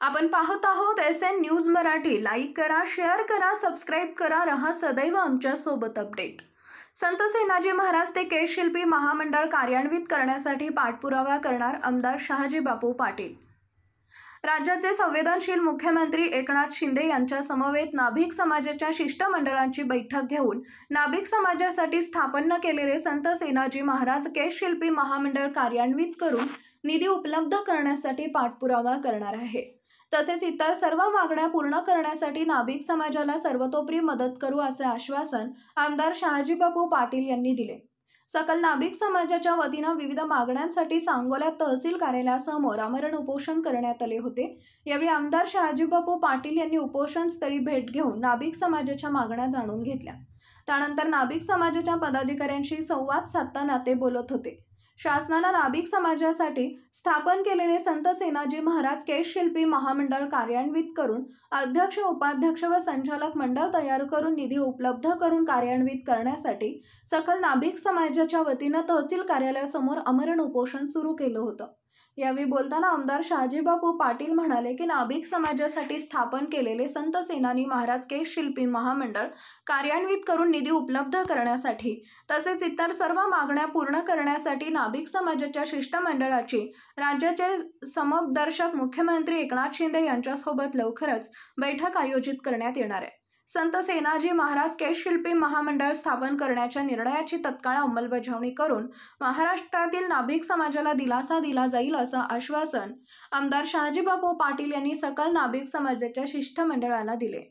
आपण पाहत आहोत SN न्यूज मराठी। लाईक करा, शेअर करा, सबस्क्राईब करा, रहा सदैव आमच्या सोबत अपडेट। संत सेनाजी महाराज ते केश शिल्पी महामंडळ कार्यान्वित करण्यासाठी पाठपुरावा करणार आमदार शहाजी बापू पाटील। राज्याचे संवेदनशील मुख्यमंत्री एकनाथ शिंदे यांच्या समवेत नाभिक समाजाच्या शिष्टमंडळाची बैठक घेऊन नाभिक समाजासाठी स्थापन केलेले संत सेनाजी महाराज केश शिल्पी महामंडळ कार्यान्वित करून निधी उपलब्ध करण्यासाठी पाठपुरावा करणार आहे। तसेच इतर सर्व मागण्या पूर्ण करण्यासाठी नाभिक समाजाला सर्वतोपरी मदत करू असे आश्वासन आमदार शहाजी बापू पाटील यांनी दिले। सकल नाभिक समाजाच्या वतीने विविध मागण्यांसाठी सांगोला तहसील कार्यालयासमोर आमरण उपोषण करण्यात आले होते। यावेळी आमदार शहाजी बापू पाटील यांनी उपोषण स्थळी भेट घेऊन नाभिक समाजाच्या मागण्या जाणून घेतल्या। त्यानंतर नाभिक समाजाच्या पदाधिकाऱ्यांशी संवाद साधताना ते बोलत होते। शासनाने नाभिक समाजासाठी स्थापन केलेले संत सेनाजी महाराज केश शिल्पी महामंडळ कार्यान्वित करून अध्यक्ष, उपाध्यक्ष व संचालक मंडळ तयार करून निधी उपलब्ध करून कार्यान्वित करण्यासाठी सकल नाभिक समाजाच्या वतीने तहसील कार्यालयासमोर आमरण उपोषण सुरू केलं होतं। यावेळी बोलताना आमदार शहाजी बापू पाटील म्हणाले की नाभिक समाजासाठी स्थापन केलेले संत सेनानी महाराज केश शिल्पी महामंडळ कार्यान्वित करून निधी उपलब्ध करण्यासाठी तसेच इतर सर्व मागण्या पूर्ण करण्यासाठी नाभिक समाजाच्या शिष्टमंडळाची राज्याचे समदर्शक मुख्यमंत्री एकनाथ शिंदे यांच्यासोबत लवकरच बैठक आयोजित करण्यात येणार आहे। संत सेनाजी महाराज केश शिल्पी महामंडळ स्थापन करण्याच्या निर्णयाची तत्काळ अंमलबजावणी करून महाराष्ट्रातील नाभिक समाजाला दिलासा दिला जाईल असं आश्वासन आमदार शहाजी बापू पाटील यांनी सकल नाभिक समाजाच्या शिष्टमंडळाला दिले।